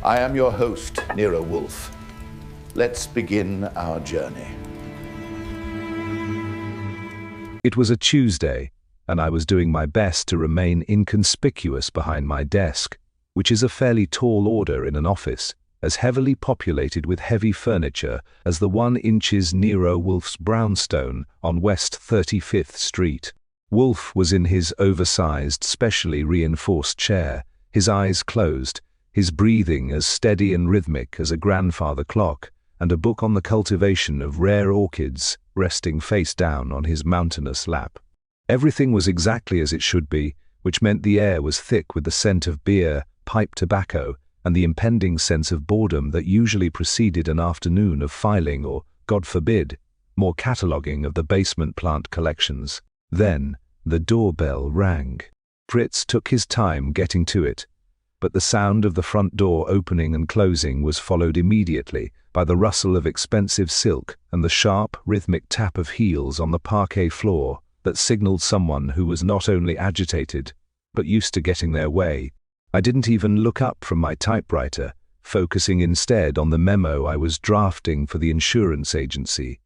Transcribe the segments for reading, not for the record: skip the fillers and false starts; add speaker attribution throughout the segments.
Speaker 1: I am your host, Nero Wolfe. Let's begin our journey.
Speaker 2: It was a Tuesday, and I was doing my best to remain inconspicuous behind my desk, which is a fairly tall order in an office, as heavily populated with heavy furniture as the 1 inches Nero Wolfe's brownstone on West 35th Street. Wolfe was in his oversized, specially reinforced chair, his eyes closed, his breathing as steady and rhythmic as a grandfather clock, and a book on the cultivation of rare orchids resting face down on his mountainous lap. Everything was exactly as it should be, which meant the air was thick with the scent of beer, pipe tobacco, and the impending sense of boredom that usually preceded an afternoon of filing or, God forbid, more cataloguing of the basement plant collections. Then, the doorbell rang. Fritz took his time getting to it, but the sound of the front door opening and closing was followed immediately by the rustle of expensive silk and the sharp, rhythmic tap of heels on the parquet floor that signaled someone who was not only agitated, but used to getting their way. I didn't even look up from my typewriter, focusing instead on the memo I was drafting for the insurance agency.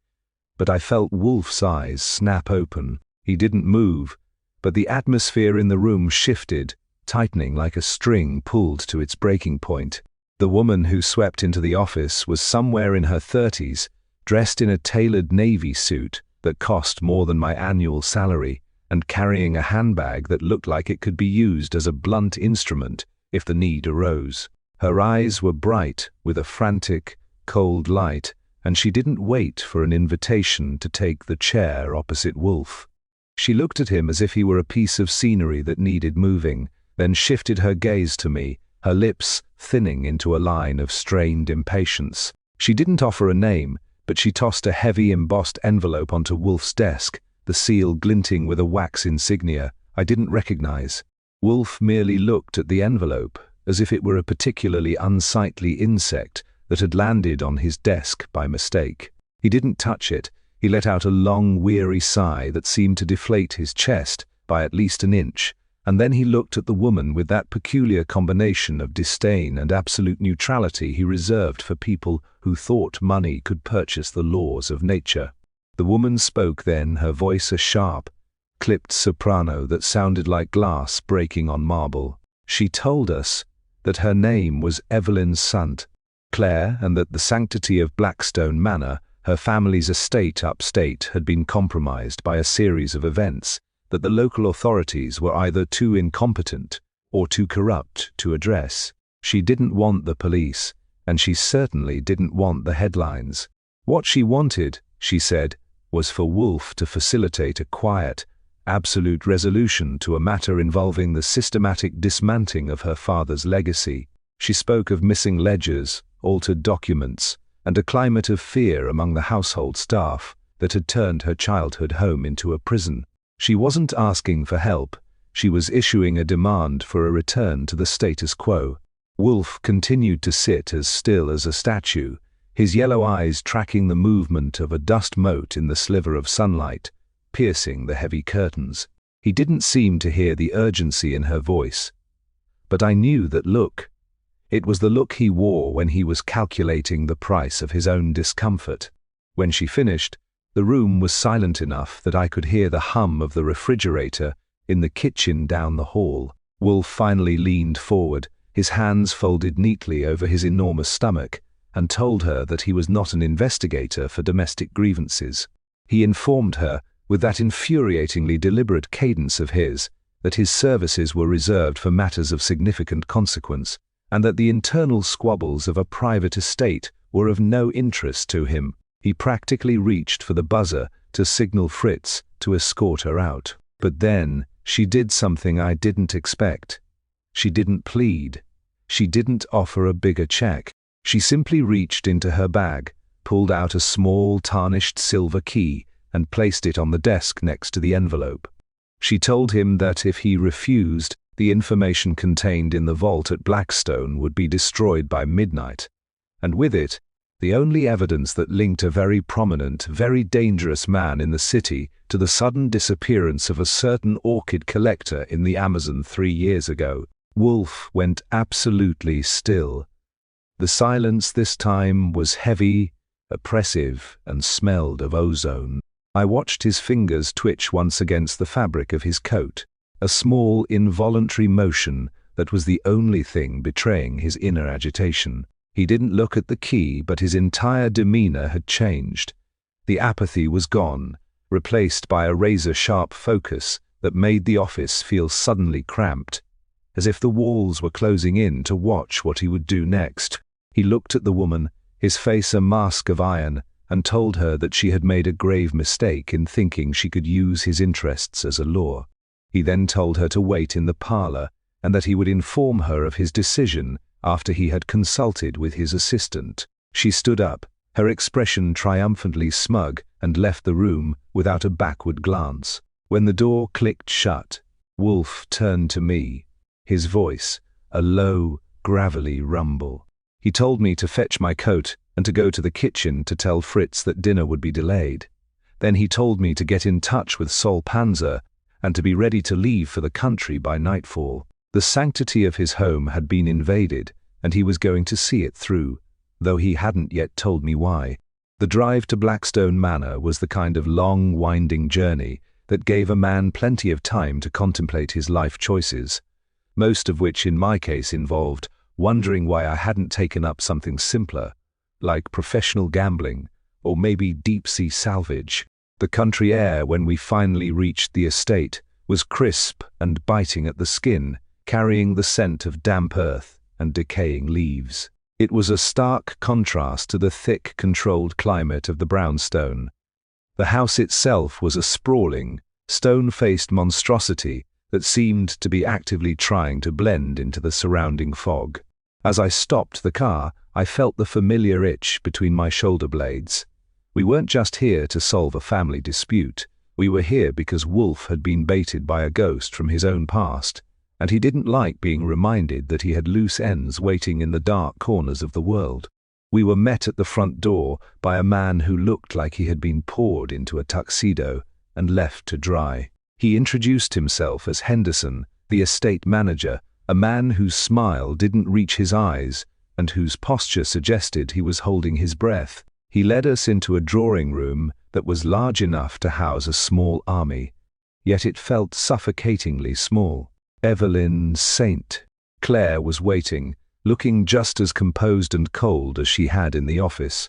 Speaker 2: But I felt Wolfe's eyes snap open. He didn't move, but the atmosphere in the room shifted, tightening like a string pulled to its breaking point. The woman who swept into the office was somewhere in her 30s, dressed in a tailored navy suit that cost more than my annual salary, and carrying a handbag that looked like it could be used as a blunt instrument if the need arose. Her eyes were bright with a frantic, cold light, and she didn't wait for an invitation to take the chair opposite Wolfe. She looked at him as if he were a piece of scenery that needed moving, then shifted her gaze to me, her lips thinning into a line of strained impatience. She didn't offer a name, but she tossed a heavy embossed envelope onto Wolfe's desk, the seal glinting with a wax insignia I didn't recognize. Wolfe merely looked at the envelope, as if it were a particularly unsightly insect that had landed on his desk by mistake. He didn't touch it. He let out a long, weary sigh that seemed to deflate his chest by at least an inch, and then he looked at the woman with that peculiar combination of disdain and absolute neutrality he reserved for people who thought money could purchase the laws of nature. The woman spoke then, her voice a sharp, clipped soprano that sounded like glass breaking on marble. She told us that her name was Evelyn Sant Clare, and that the sanctity of Blackstone Manor, her family's estate upstate, had been compromised by a series of events that the local authorities were either too incompetent or too corrupt to address. She didn't want the police, and she certainly didn't want the headlines. What she wanted, she said, was for Wolfe to facilitate a quiet, absolute resolution to a matter involving the systematic dismantling of her father's legacy. She spoke of missing ledgers, altered documents, and a climate of fear among the household staff that had turned her childhood home into a prison. She wasn't asking for help, she was issuing a demand for a return to the status quo. Wolfe continued to sit as still as a statue, his yellow eyes tracking the movement of a dust mote in the sliver of sunlight, piercing the heavy curtains. He didn't seem to hear the urgency in her voice. But I knew that look. It was the look he wore when he was calculating the price of his own discomfort. When she finished, the room was silent enough that I could hear the hum of the refrigerator in the kitchen down the hall. Wolfe finally leaned forward, his hands folded neatly over his enormous stomach, and told her that he was not an investigator for domestic grievances. He informed her, with that infuriatingly deliberate cadence of his, that his services were reserved for matters of significant consequence, and that the internal squabbles of a private estate were of no interest to him. He practically reached for the buzzer to signal Fritz to escort her out. But then, she did something I didn't expect. She didn't plead. She didn't offer a bigger check. She simply reached into her bag, pulled out a small tarnished silver key, and placed it on the desk next to the envelope. She told him that if he refused, the information contained in the vault at Blackstone would be destroyed by midnight, and with it, the only evidence that linked a very prominent, very dangerous man in the city to the sudden disappearance of a certain orchid collector in the Amazon 3 years ago. Wolfe went absolutely still, The silence this time was heavy, oppressive, and smelled of ozone. I watched his fingers twitch once against the fabric of his coat, a small, involuntary motion that was the only thing betraying his inner agitation. He didn't look at the key, but his entire demeanor had changed. The apathy was gone, replaced by a razor-sharp focus that made the office feel suddenly cramped, as if the walls were closing in to watch what he would do next. He looked at the woman, his face a mask of iron, and told her that she had made a grave mistake in thinking she could use his interests as a lure. He then told her to wait in the parlor, and that he would inform her of his decision after he had consulted with his assistant. She stood up, her expression triumphantly smug, and left the room without a backward glance. When the door clicked shut, Wolfe turned to me, his voice a low, gravelly rumble. He told me to fetch my coat and to go to the kitchen to tell Fritz that dinner would be delayed. Then he told me to get in touch with Sol Panzer and to be ready to leave for the country by nightfall. The sanctity of his home had been invaded, and he was going to see it through, though he hadn't yet told me why. The drive to Blackstone Manor was the kind of long, winding journey that gave a man plenty of time to contemplate his life choices, most of which in my case involved wondering why I hadn't taken up something simpler, like professional gambling or maybe deep-sea salvage. The country air when we finally reached the estate was crisp and biting at the skin, carrying the scent of damp earth and decaying leaves. It was a stark contrast to the thick, controlled climate of the brownstone. The house itself was a sprawling, stone-faced monstrosity that seemed to be actively trying to blend into the surrounding fog. As I stopped the car, I felt the familiar itch between my shoulder blades. We weren't just here to solve a family dispute. We were here because Wolfe had been baited by a ghost from his own past, and he didn't like being reminded that he had loose ends waiting in the dark corners of the world. We were met at the front door by a man who looked like he had been poured into a tuxedo and left to dry. He introduced himself as Henderson, the estate manager, a man whose smile didn't reach his eyes and whose posture suggested he was holding his breath. He led us into a drawing room that was large enough to house a small army, yet it felt suffocatingly small. Evelyn St. Clair was waiting, looking just as composed and cold as she had in the office,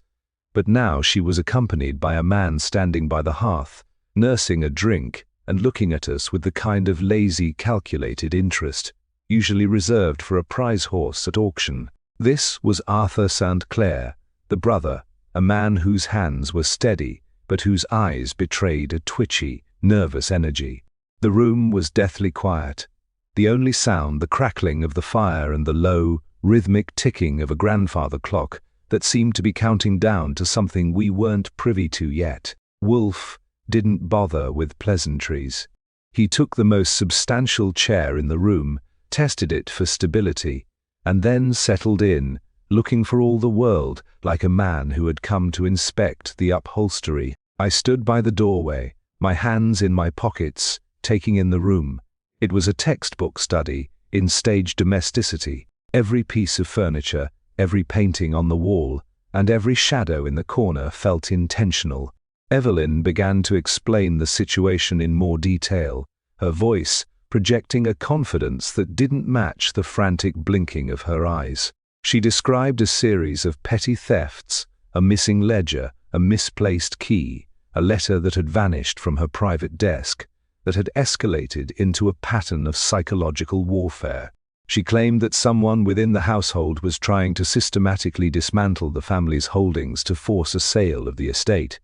Speaker 2: but now she was accompanied by a man standing by the hearth, nursing a drink and looking at us with the kind of lazy, calculated interest usually reserved for a prize horse at auction. This was Arthur St. Clair, the brother, a man whose hands were steady but whose eyes betrayed a twitchy, nervous energy. The room was deathly quiet. The only sound the crackling of the fire and the low, rhythmic ticking of a grandfather clock that seemed to be counting down to something we weren't privy to yet. Wolfe didn't bother with pleasantries. He took the most substantial chair in the room, tested it for stability, and then settled in, looking for all the world like a man who had come to inspect the upholstery. I stood by the doorway, my hands in my pockets, taking in the room. It was a textbook study in stage domesticity. Every piece of furniture, every painting on the wall, and every shadow in the corner felt intentional. Evelyn began to explain the situation in more detail, her voice projecting a confidence that didn't match the frantic blinking of her eyes. She described a series of petty thefts, a missing ledger, a misplaced key, a letter that had vanished from her private desk, that had escalated into a pattern of psychological warfare. She claimed that someone within the household was trying to systematically dismantle the family's holdings to force a sale of the estate,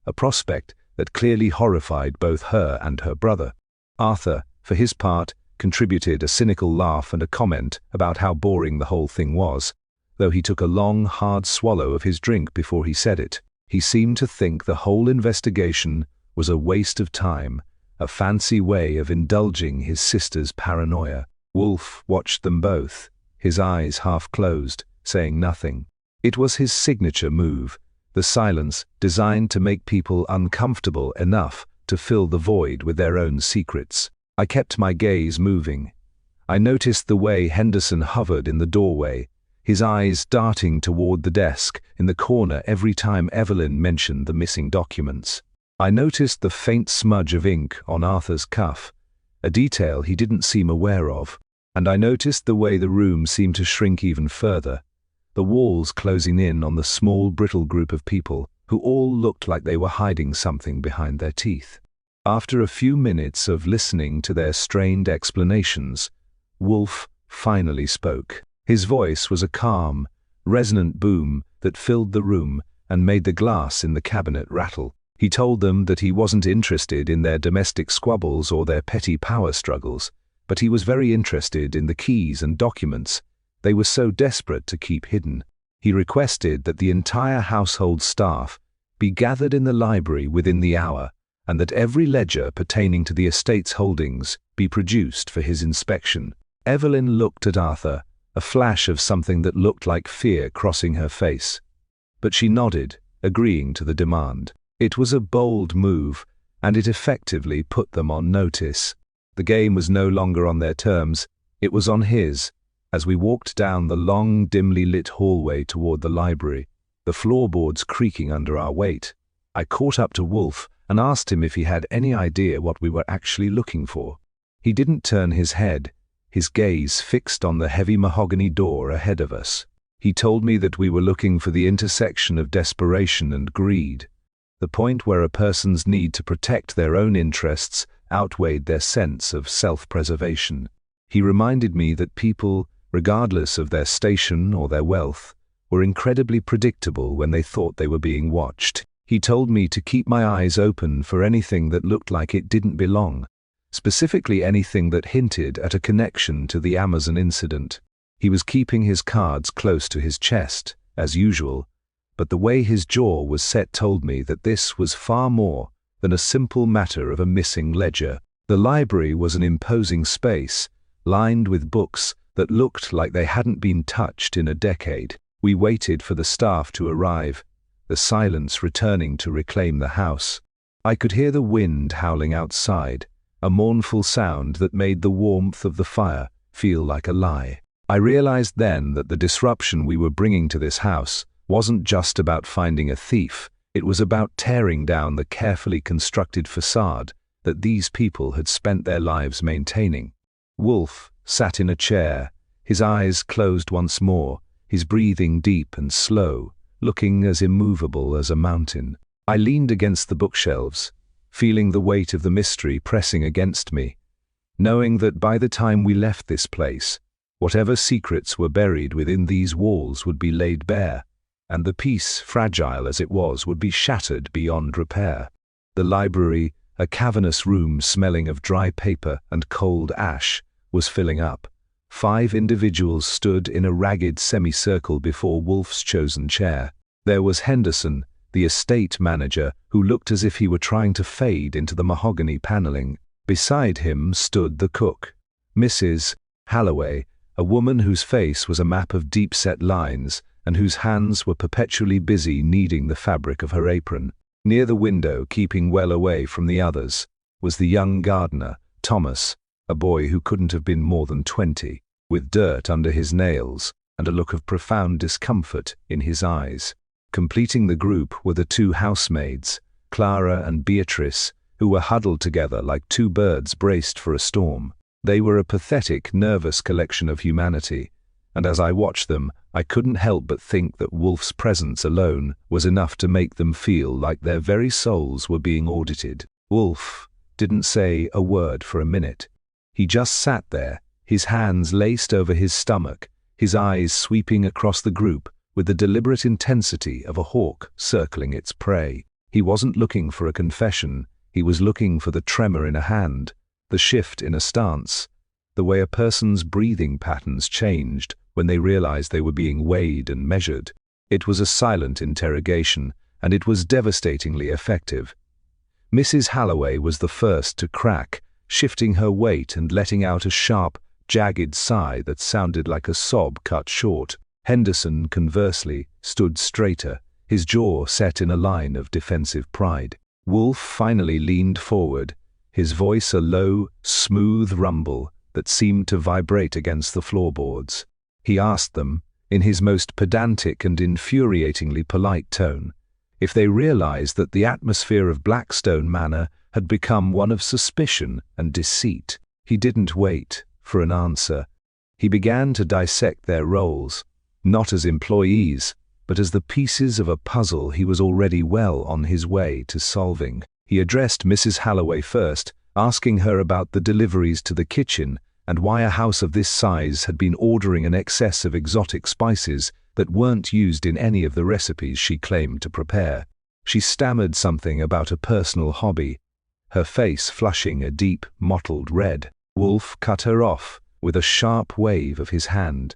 Speaker 2: a prospect that clearly horrified both her and her brother. Arthur, for his part, contributed a cynical laugh and a comment about how boring the whole thing was, though he took a long, hard swallow of his drink before he said it. He seemed to think the whole investigation was a waste of time, a fancy way of indulging his sister's paranoia. Wolfe watched them both, his eyes half closed, saying nothing. It was his signature move, the silence designed to make people uncomfortable enough to fill the void with their own secrets. I kept my gaze moving. I noticed the way Henderson hovered in the doorway, his eyes darting toward the desk in the corner every time Evelyn mentioned the missing documents. I noticed the faint smudge of ink on Arthur's cuff, a detail he didn't seem aware of, and I noticed the way the room seemed to shrink even further, the walls closing in on the small, brittle group of people who all looked like they were hiding something behind their teeth. After a few minutes of listening to their strained explanations, Wolfe finally spoke. His voice was a calm, resonant boom that filled the room and made the glass in the cabinet rattle. He told them that he wasn't interested in their domestic squabbles or their petty power struggles, but he was very interested in the keys and documents they were so desperate to keep hidden. He requested that the entire household staff be gathered in the library within the hour, and that every ledger pertaining to the estate's holdings be produced for his inspection. Evelyn looked at Arthur, a flash of something that looked like fear crossing her face. But she nodded, agreeing to the demand. It was a bold move, and it effectively put them on notice. The game was no longer on their terms, it was on his. As we walked down the long, dimly lit hallway toward the library, the floorboards creaking under our weight, I caught up to Wolfe and asked him if he had any idea what we were actually looking for. He didn't turn his head, his gaze fixed on the heavy mahogany door ahead of us. He told me that we were looking for the intersection of desperation and greed, the point where a person's need to protect their own interests outweighed their sense of self-preservation. He reminded me that people, regardless of their station or their wealth, were incredibly predictable when they thought they were being watched. He told me to keep my eyes open for anything that looked like it didn't belong, specifically anything that hinted at a connection to the Amazon incident. He was keeping his cards close to his chest, as usual, but the way his jaw was set told me that this was far more than a simple matter of a missing ledger. The library was an imposing space, lined with books that looked like they hadn't been touched in a decade. We waited for the staff to arrive, the silence returning to reclaim the house. I could hear the wind howling outside, a mournful sound that made the warmth of the fire feel like a lie. I realized then that the disruption we were bringing to this house wasn't just about finding a thief, it was about tearing down the carefully constructed facade that these people had spent their lives maintaining. Wolfe sat in a chair, his eyes closed once more, his breathing deep and slow, looking as immovable as a mountain. I leaned against the bookshelves, feeling the weight of the mystery pressing against me, knowing that by the time we left this place, whatever secrets were buried within these walls would be laid bare, and the peace, fragile as it was, would be shattered beyond repair. The library, a cavernous room smelling of dry paper and cold ash, was filling up. 5 individuals stood in a ragged semicircle before Wolfe's chosen chair. There was Henderson, the estate manager, who looked as if he were trying to fade into the mahogany paneling. Beside him stood the cook, Mrs. Halloway, a woman whose face was a map of deep-set lines and whose hands were perpetually busy kneading the fabric of her apron. Near the window, keeping well away from the others, was the young gardener, Thomas, a boy who couldn't have been more than 20, with dirt under his nails and a look of profound discomfort in his eyes. Completing the group were the 2 housemaids, Clara and Beatrice, who were huddled together like 2 birds braced for a storm. They were a pathetic, nervous collection of humanity, and as I watched them, I couldn't help but think that Wolfe's presence alone was enough to make them feel like their very souls were being audited. Wolfe didn't say a word for a minute. He just sat there, his hands laced over his stomach, his eyes sweeping across the group with the deliberate intensity of a hawk circling its prey. He wasn't looking for a confession, he was looking for the tremor in a hand, the shift in a stance, the way a person's breathing patterns changed when they realized they were being weighed and measured. It was a silent interrogation, and it was devastatingly effective. Mrs. Halloway was the first to crack, shifting her weight and letting out a sharp, jagged sigh that sounded like a sob cut short. Henderson, conversely, stood straighter, his jaw set in a line of defensive pride. Wolfe finally leaned forward, his voice a low, smooth rumble that seemed to vibrate against the floorboards. He asked them, in his most pedantic and infuriatingly polite tone. If they realized that the atmosphere of Blackstone Manor had become one of suspicion and deceit. He didn't wait for an answer. He began to dissect their roles, not as employees, but as the pieces of a puzzle he was already well on his way to solving. He addressed Mrs. Halloway first, asking her about the deliveries to the kitchen and why a house of this size had been ordering an excess of exotic spices that weren't used in any of the recipes she claimed to prepare. She stammered something about a personal hobby, her face flushing a deep, mottled red. Wolfe cut her off with a sharp wave of his hand,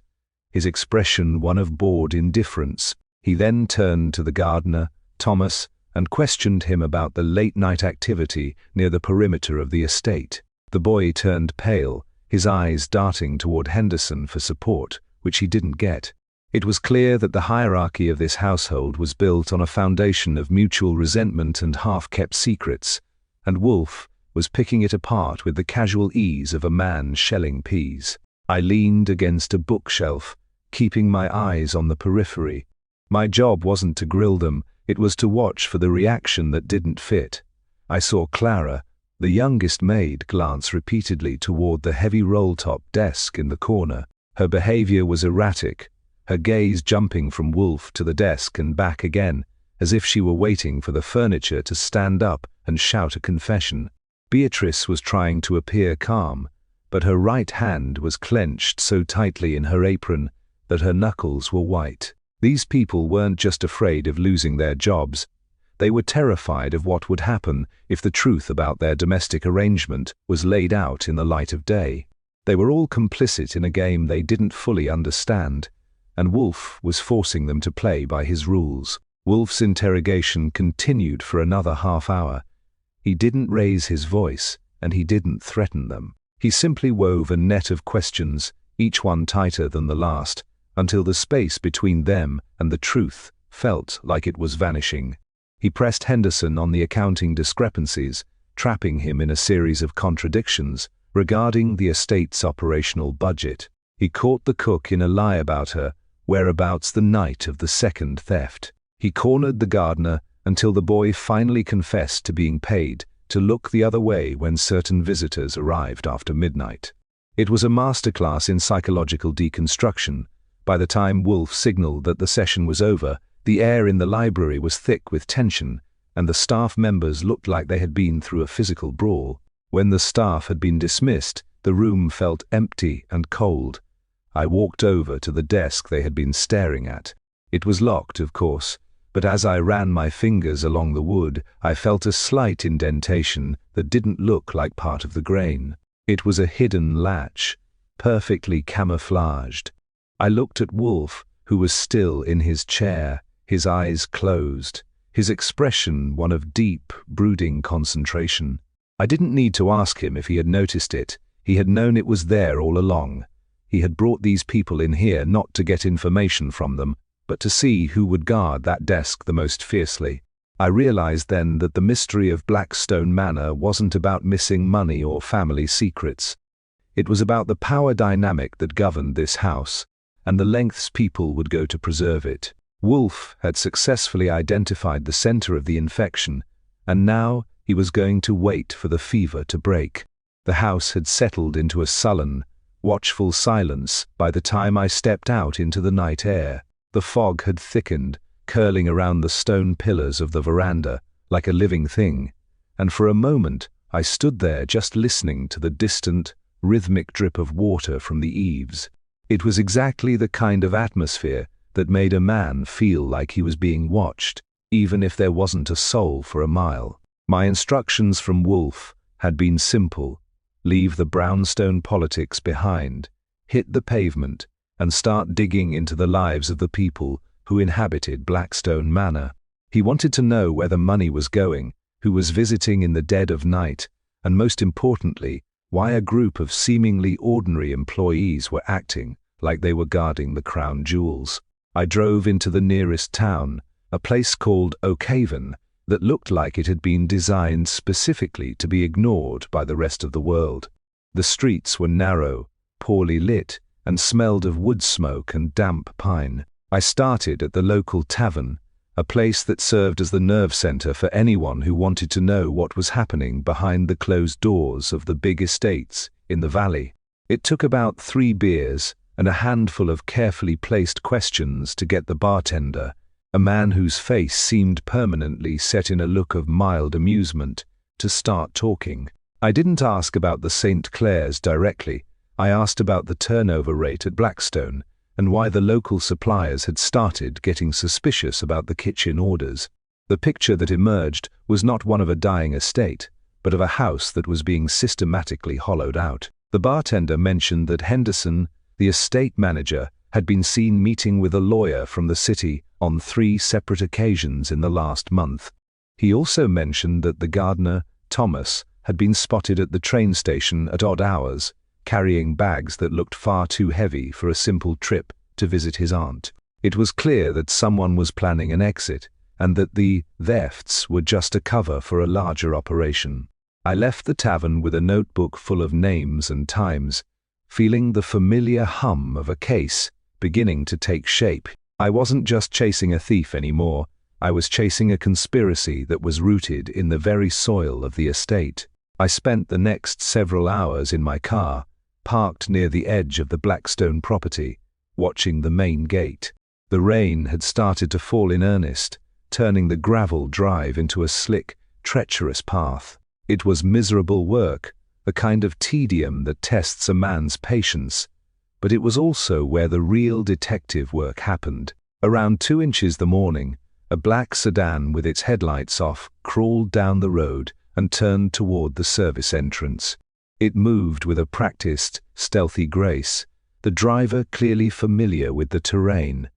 Speaker 2: his expression one of bored indifference. He then turned to the gardener, Thomas, and questioned him about the late-night activity near the perimeter of the estate. The boy turned pale, his eyes darting toward Henderson for support, which he didn't get. It was clear that the hierarchy of this household was built on a foundation of mutual resentment and half-kept secrets, and Wolfe was picking it apart with the casual ease of a man shelling peas. I leaned against a bookshelf, keeping my eyes on the periphery. My job wasn't to grill them, it was to watch for the reaction that didn't fit. I saw Clara, the youngest maid, glance repeatedly toward the heavy roll-top desk in the corner. Her behavior was erratic, her gaze jumping from Wolfe to the desk and back again, as if she were waiting for the furniture to stand up and shout a confession. Beatrice was trying to appear calm, but her right hand was clenched so tightly in her apron that her knuckles were white. These people weren't just afraid of losing their jobs, they were terrified of what would happen if the truth about their domestic arrangement was laid out in the light of day. They were all complicit in a game they didn't fully understand, and Wolfe was forcing them to play by his rules. Wolfe's interrogation continued for another half hour. He didn't raise his voice, and he didn't threaten them. He simply wove a net of questions, each one tighter than the last, until the space between them and the truth felt like it was vanishing. He pressed Henderson on the accounting discrepancies, trapping him in a series of contradictions regarding the estate's operational budget. He caught the cook in a lie about her whereabouts the night of the second theft. He cornered the gardener until the boy finally confessed to being paid to look the other way when certain visitors arrived after midnight. It was a masterclass in psychological deconstruction. By the time Wolfe signaled that the session was over, the air in the library was thick with tension, and the staff members looked like they had been through a physical brawl. When the staff had been dismissed, the room felt empty and cold. I walked over to the desk they had been staring at. It was locked, of course, but as I ran my fingers along the wood, I felt a slight indentation that didn't look like part of the grain. It was a hidden latch, perfectly camouflaged. I looked at Wolfe, who was still in his chair, his eyes closed, his expression one of deep, brooding concentration. I didn't need to ask him if he had noticed it. He had known it was there all along. He had brought these people in here not to get information from them, but to see who would guard that desk the most fiercely. I realized then that the mystery of Blackstone Manor wasn't about missing money or family secrets. It was about the power dynamic that governed this house, and the lengths people would go to preserve it. Wolfe had successfully identified the center of the infection, and now he was going to wait for the fever to break. The house had settled into a sullen, watchful silence by the time I stepped out into the night air. The fog had thickened, curling around the stone pillars of the veranda like a living thing, and for a moment I stood there just listening to the distant, rhythmic drip of water from the eaves. It was exactly the kind of atmosphere that made a man feel like he was being watched, even if there wasn't a soul for a mile. My instructions from Wolfe had been simple: leave the brownstone politics behind, hit the pavement, and start digging into the lives of the people who inhabited Blackstone Manor. He wanted to know where the money was going, who was visiting in the dead of night, and most importantly, why a group of seemingly ordinary employees were acting like they were guarding the crown jewels. I drove into the nearest town, a place called Oakhaven, that looked like it had been designed specifically to be ignored by the rest of the world. The streets were narrow, poorly lit, and smelled of wood smoke and damp pine. I started at the local tavern, a place that served as the nerve center for anyone who wanted to know what was happening behind the closed doors of the big estates in the valley. It took about 3 beers and a handful of carefully placed questions to get the bartender, a man whose face seemed permanently set in a look of mild amusement, to start talking. I didn't ask about the St. Clair's directly. I asked about the turnover rate at Blackstone and why the local suppliers had started getting suspicious about the kitchen orders. The picture that emerged was not one of a dying estate, but of a house that was being systematically hollowed out. The bartender mentioned that Henderson, the estate manager, had been seen meeting with a lawyer from the city on 3 separate occasions in the last month. He also mentioned that the gardener, Thomas, had been spotted at the train station at odd hours, carrying bags that looked far too heavy for a simple trip to visit his aunt. It was clear that someone was planning an exit, and that the thefts were just a cover for a larger operation. I left the tavern with a notebook full of names and times, feeling the familiar hum of a case beginning to take shape. I wasn't just chasing a thief anymore. I was chasing a conspiracy that was rooted in the very soil of the estate. I spent the next several hours in my car, parked near the edge of the Blackstone property, watching the main gate. The rain had started to fall in earnest, turning the gravel drive into a slick, treacherous path. It was miserable work, the kind of tedium that tests a man's patience, but it was also where the real detective work happened. Around 2 inches the morning, a black sedan with its headlights off crawled down the road and turned toward the service entrance. It moved with a practiced, stealthy grace, the driver clearly familiar with the terrain.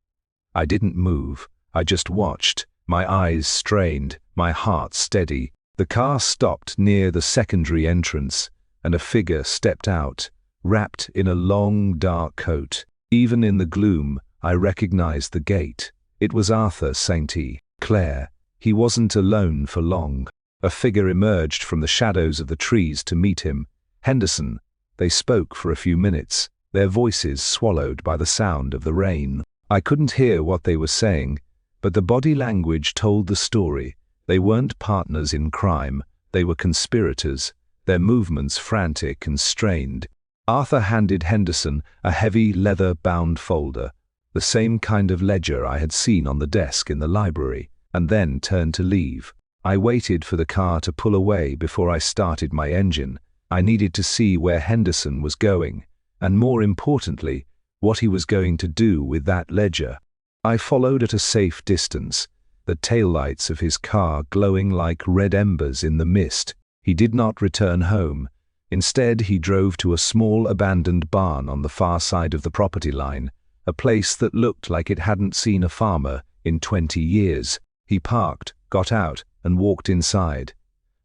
Speaker 2: I didn't move, I just watched, my eyes strained, my heart steady. The car stopped near the secondary entrance, and a figure stepped out, wrapped in a long, dark coat. Even in the gloom, I recognized the gait. It was Arthur St. Clair. He wasn't alone for long. A figure emerged from the shadows of the trees to meet him. Henderson. They spoke for a few minutes, their voices swallowed by the sound of the rain. I couldn't hear what they were saying, but the body language told the story. They weren't partners in crime, they were conspirators, their movements frantic and strained. Arthur handed Henderson a heavy leather-bound folder, the same kind of ledger I had seen on the desk in the library, and then turned to leave. I waited for the car to pull away before I started my engine. I needed to see where Henderson was going, and more importantly, what he was going to do with that ledger. I followed at a safe distance, the taillights of his car glowing like red embers in the mist. He did not return home. Instead, he drove to a small abandoned barn on the far side of the property line, a place that looked like it hadn't seen a farmer in 20 years. He parked, got out, and walked inside.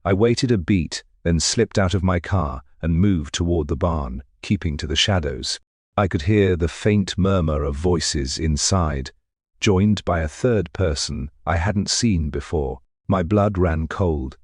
Speaker 2: I waited a beat, then slipped out of my car and moved toward the barn, keeping to the shadows. I could hear the faint murmur of voices inside, joined by a third person I hadn't seen before. My blood ran cold.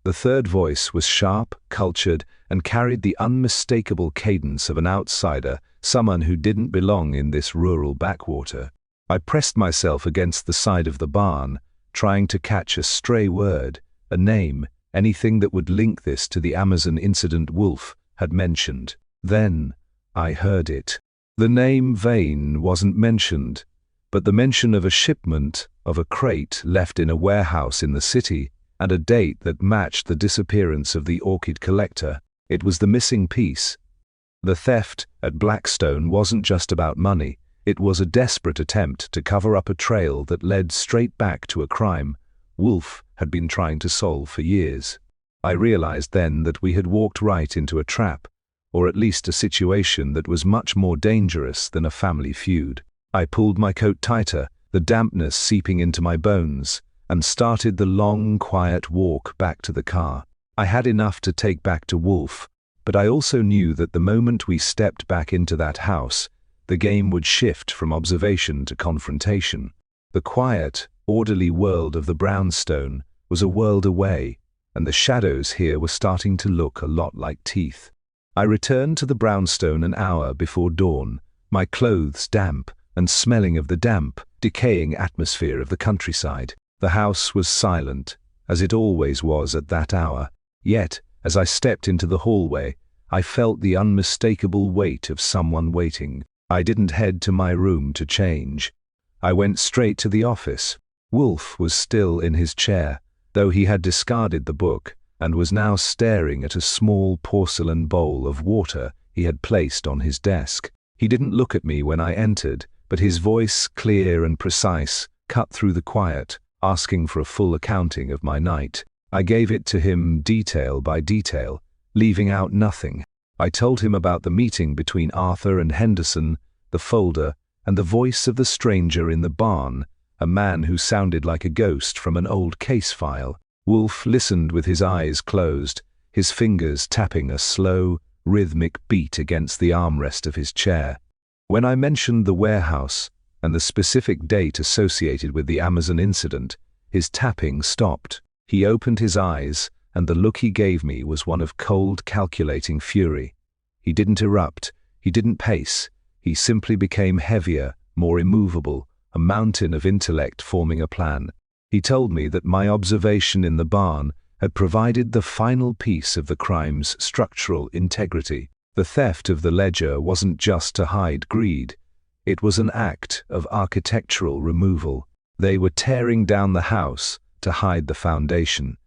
Speaker 2: The third voice was sharp, cultured, and carried the unmistakable cadence of an outsider, someone who didn't belong in this rural backwater. I pressed myself against the side of the barn, trying to catch a stray word, a name, anything that would link this to the Amazon incident Wolfe had mentioned. Then I heard it. The name Vane wasn't mentioned, but the mention of a shipment of a crate left in a warehouse in the city, and a date that matched the disappearance of the orchid collector. It was the missing piece. The theft at Blackstone wasn't just about money. It was a desperate attempt to cover up a trail that led straight back to a crime Wolfe had been trying to solve for years. I realized then that we had walked right into a trap, or at least a situation that was much more dangerous than a family feud. I pulled my coat tighter, the dampness seeping into my bones, and started the long, quiet walk back to the car. I had enough to take back to Wolfe, but I also knew that the moment we stepped back into that house, the game would shift from observation to confrontation. The quiet, orderly world of the brownstone was a world away, and the shadows here were starting to look a lot like teeth. I returned to the brownstone an hour before dawn, my clothes damp and smelling of the damp, decaying atmosphere of the countryside. The house was silent, as it always was at that hour. Yet, as I stepped into the hallway, I felt the unmistakable weight of someone waiting. I didn't head to my room to change. I went straight to the office. Wolfe was still in his chair, though he had discarded the book, and was now staring at a small porcelain bowl of water he had placed on his desk. He didn't look at me when I entered, but his voice, clear and precise, cut through the quiet, asking for a full accounting of my night. I gave it to him detail by detail, leaving out nothing. I told him about the meeting between Arthur and Henderson, the folder, and the voice of the stranger in the barn, a man who sounded like a ghost from an old case file. Wolfe listened with his eyes closed, his fingers tapping a slow, rhythmic beat against the armrest of his chair. When I mentioned the warehouse and the specific date associated with the Amazon incident, his tapping stopped. He opened his eyes, and the look he gave me was one of cold, calculating fury. He didn't erupt, he didn't pace, he simply became heavier, more immovable, a mountain of intellect forming a plan. He told me that my observation in the barn had provided the final piece of the crime's structural integrity. The theft of the ledger wasn't just to hide greed. It was an act of architectural removal. They were tearing down the house to hide the foundation,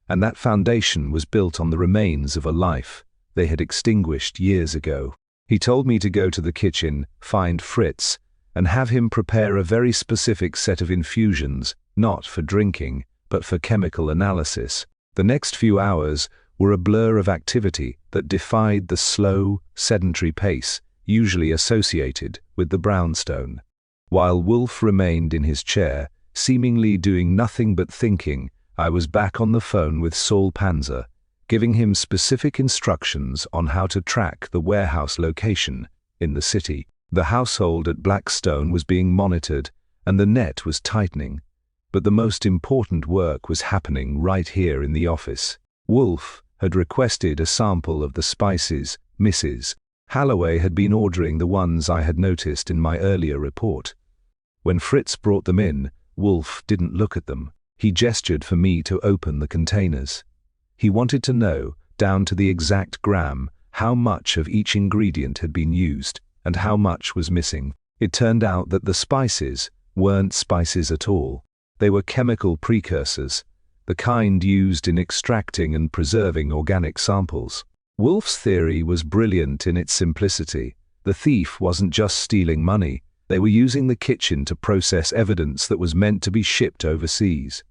Speaker 2: and that foundation was built on the remains of a life they had extinguished years ago. He told me to go to the kitchen, find Fritz, and have him prepare a very specific set of infusions, not for drinking, but for chemical analysis. The next few hours were a blur of activity that defied the slow, sedentary pace usually associated with the brownstone. While Wolfe remained in his chair, seemingly doing nothing but thinking, I was back on the phone with Saul Panzer, giving him specific instructions on how to track the warehouse location in the city. The household at Blackstone was being monitored, and the net was tightening. But the most important work was happening right here in the office. Wolfe had requested a sample of the spices Mrs. Halloway had been ordering, the ones I had noticed in my earlier report. When Fritz brought them in, Wolfe didn't look at them. He gestured for me to open the containers. He wanted to know, down to the exact gram, how much of each ingredient had been used and how much was missing. It turned out that the spices weren't spices at all. They were chemical precursors, the kind used in extracting and preserving organic samples. Wolfe's theory was brilliant in its simplicity. The thief wasn't just stealing money. They were using the kitchen to process evidence that was meant to be shipped overseas.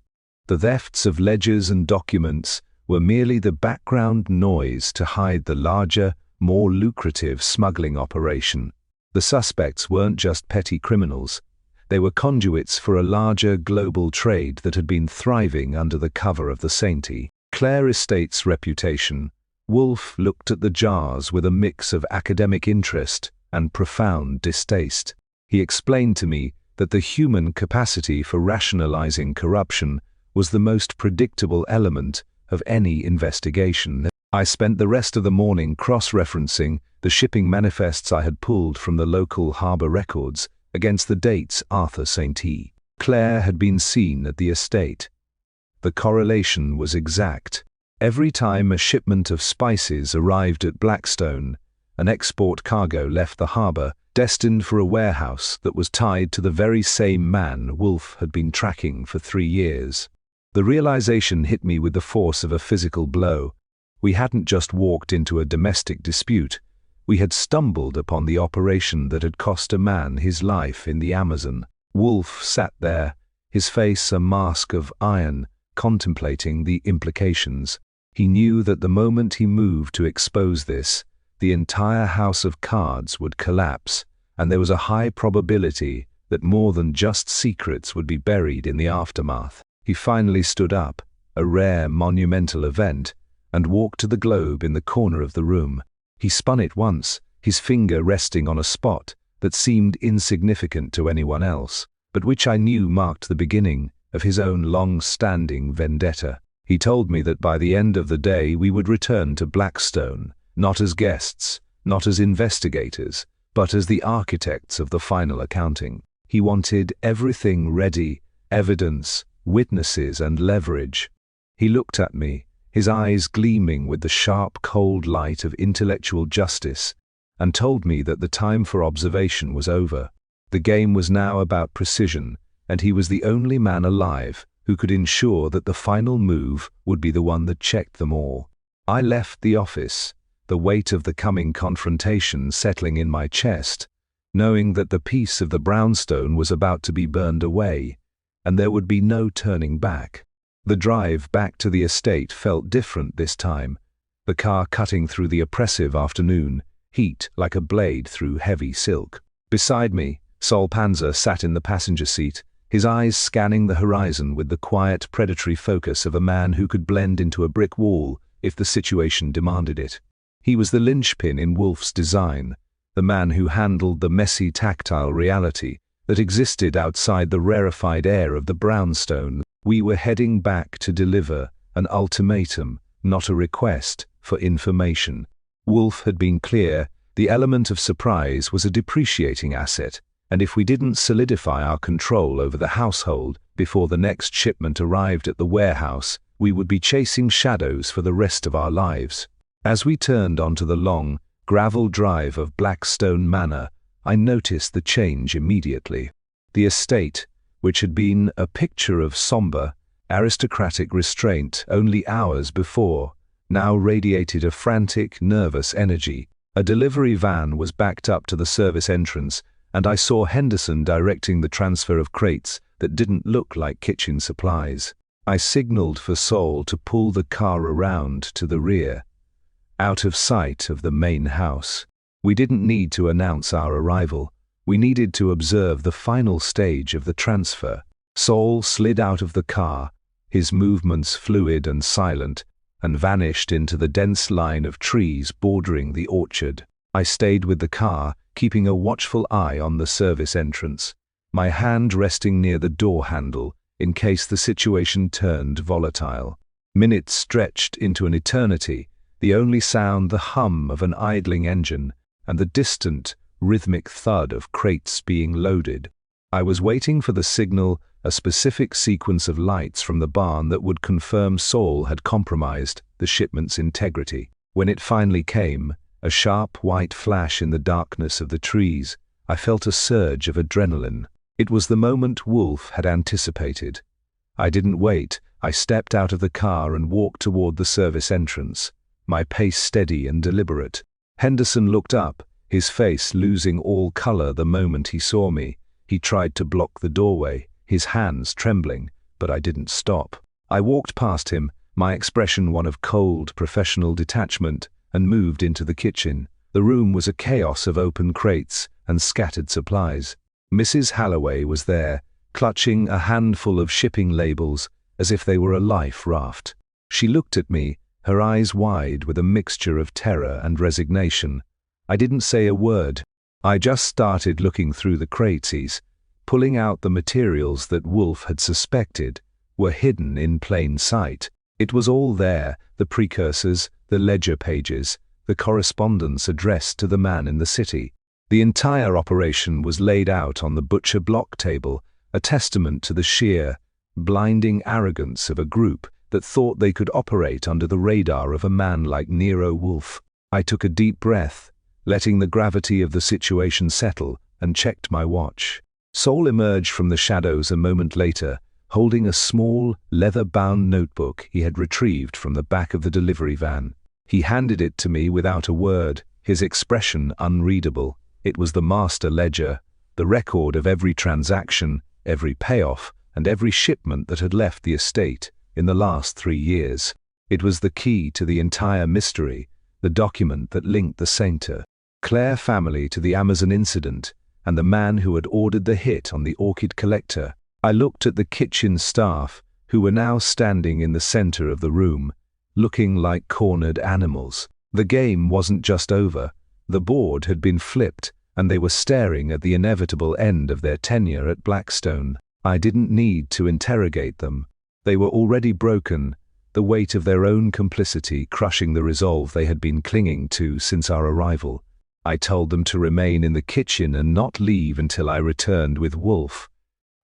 Speaker 2: The thefts of ledgers and documents were merely the background noise to hide the larger, more lucrative smuggling operation. The suspects weren't just petty criminals. They were conduits for a larger global trade that had been thriving under the cover of the Sainty Clare Estate's reputation. Wolfe looked at the jars with a mix of academic interest and profound distaste. He explained to me that the human capacity for rationalizing corruption was the most predictable element of any investigation. I spent the rest of the morning cross-referencing the shipping manifests I had pulled from the local harbor records against the dates Arthur St. Clair had been seen at the estate. The correlation was exact. Every time a shipment of spices arrived at Blackstone, an export cargo left the harbor, destined for a warehouse that was tied to the very same man Wolfe had been tracking for 3 years. The realization hit me with the force of a physical blow. We hadn't just walked into a domestic dispute. We had stumbled upon the operation that had cost a man his life in the Amazon. Wolfe sat there, his face a mask of iron, contemplating the implications. He knew that the moment he moved to expose this, the entire house of cards would collapse, and there was a high probability that more than just secrets would be buried in the aftermath. He finally stood up, a rare monumental event, and walked to the globe in the corner of the room. He spun it once, his finger resting on a spot that seemed insignificant to anyone else, but which I knew marked the beginning of his own long-standing vendetta. He told me that by the end of the day we would return to Blackstone, not as guests, not as investigators, but as the architects of the final accounting. He wanted everything ready: evidence, witnesses, and leverage. He looked at me, his eyes gleaming with the sharp, cold light of intellectual justice, and told me that the time for observation was over. The game was now about precision, and he was the only man alive who could ensure that the final move would be the one that checked them all. I left the office, the weight of the coming confrontation settling in my chest, knowing that the piece of the brownstone was about to be burned away, and there would be no turning back. The drive back to the estate felt different this time, the car cutting through the oppressive afternoon heat like a blade through heavy silk. Beside me, Sol Panzer sat in the passenger seat, his eyes scanning the horizon with the quiet, predatory focus of a man who could blend into a brick wall if the situation demanded it. He was the linchpin in Wolfe's design, the man who handled the messy, tactile reality that existed outside the rarefied air of the brownstone. We were heading back to deliver an ultimatum, not a request for information. Wolfe had been clear: the element of surprise was a depreciating asset, and if we didn't solidify our control over the household before the next shipment arrived at the warehouse, we would be chasing shadows for the rest of our lives. As we turned onto the long, gravel drive of Blackstone Manor, I noticed the change immediately. The estate, which had been a picture of somber, aristocratic restraint only hours before, now radiated a frantic, nervous energy. A delivery van was backed up to the service entrance, and I saw Henderson directing the transfer of crates that didn't look like kitchen supplies. I signaled for Sol to pull the car around to the rear, out of sight of the main house. We didn't need to announce our arrival. We needed to observe the final stage of the transfer. Sol slid out of the car, his movements fluid and silent, and vanished into the dense line of trees bordering the orchard. I stayed with the car, keeping a watchful eye on the service entrance, my hand resting near the door handle in case the situation turned volatile. Minutes stretched into an eternity, the only sound the hum of an idling engine and the distant, rhythmic thud of crates being loaded. I was waiting for the signal, a specific sequence of lights from the barn that would confirm Sol had compromised the shipment's integrity. When it finally came, a sharp white flash in the darkness of the trees, I felt a surge of adrenaline. It was the moment Wolfe had anticipated. I didn't wait. I stepped out of the car and walked toward the service entrance, my pace steady and deliberate. Henderson looked up, his face losing all color the moment he saw me. He tried to block the doorway, his hands trembling, but I didn't stop. I walked past him, my expression one of cold, professional detachment, and moved into the kitchen. The room was a chaos of open crates and scattered supplies. Mrs. Halloway was there, clutching a handful of shipping labels as if they were a life raft. She looked at me, her eyes wide with a mixture of terror and resignation. I didn't say a word. I just started looking through the crates, pulling out the materials that Wolfe had suspected were hidden in plain sight. It was all there, the precursors, the ledger pages, the correspondence addressed to the man in the city. The entire operation was laid out on the butcher block table, a testament to the sheer, blinding arrogance of a group that thought they could operate under the radar of a man like Nero Wolfe. I took a deep breath, letting the gravity of the situation settle, and checked my watch. Sol emerged from the shadows a moment later, holding a small, leather-bound notebook he had retrieved from the back of the delivery van. He handed it to me without a word, his expression unreadable. It was the master ledger, the record of every transaction, every payoff, and every shipment that had left the estate in the last 3 years. It was the key to the entire mystery, the document that linked the Sainter Clare family to the Amazon incident and the man who had ordered the hit on the orchid collector. I looked at the kitchen staff, who were now standing in the center of the room, looking like cornered animals. The game wasn't just over. The board had been flipped, and they were staring at the inevitable end of their tenure at Blackstone. I didn't need to interrogate them. They were already broken, the weight of their own complicity crushing the resolve they had been clinging to since our arrival. I told them to remain in the kitchen and not leave until I returned with Wolfe.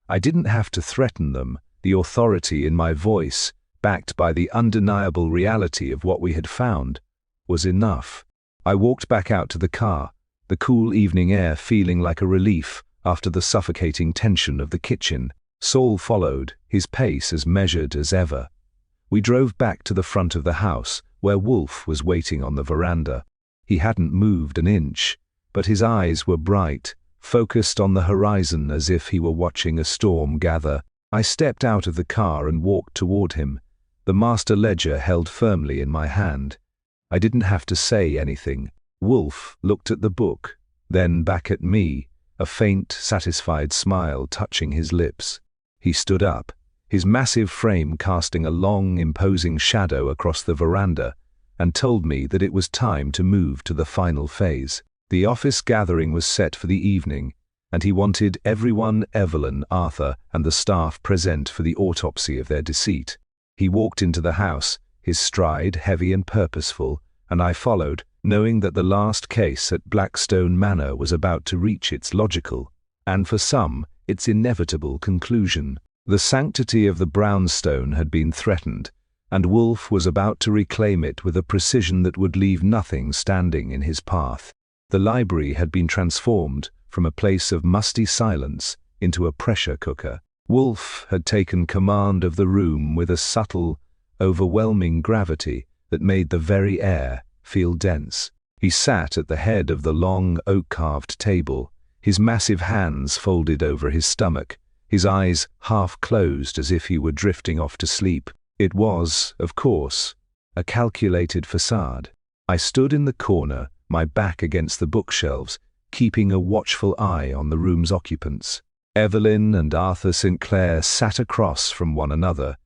Speaker 2: I didn't have to threaten them. The authority in my voice, backed by the undeniable reality of what we had found, was enough. I walked back out to the car, the cool evening air feeling like a relief after the suffocating tension of the kitchen. Saul followed, his pace as measured as ever. We drove back to the front of the house, where Wolfe was waiting on the veranda. He hadn't moved an inch, but his eyes were bright, focused on the horizon as if he were watching a storm gather. I stepped out of the car and walked toward him, the master ledger held firmly in my hand. I didn't have to say anything. Wolfe looked at the book, then back at me, a faint, satisfied smile touching his lips. He stood up, his massive frame casting a long, imposing shadow across the veranda, and told me that it was time to move to the final phase. The office gathering was set for the evening, and he wanted everyone, Evelyn, Arthur, and the staff present for the autopsy of their deceit. He walked into the house, his stride heavy and purposeful, and I followed, knowing that the last case at Blackstone Manor was about to reach its logical, and for some, its inevitable conclusion. The sanctity of the brownstone had been threatened, and Wolfe was about to reclaim it with a precision that would leave nothing standing in his path. The library had been transformed from a place of musty silence into a pressure cooker. Wolfe had taken command of the room with a subtle, overwhelming gravity that made the very air feel dense. He sat at the head of the long, oak-carved table, his massive hands folded over his stomach, his eyes half closed as if he were drifting off to sleep. It was, of course, a calculated facade. I stood in the corner, my back against the bookshelves, keeping a watchful eye on the room's occupants. Evelyn and Arthur St. Clair sat across from one another,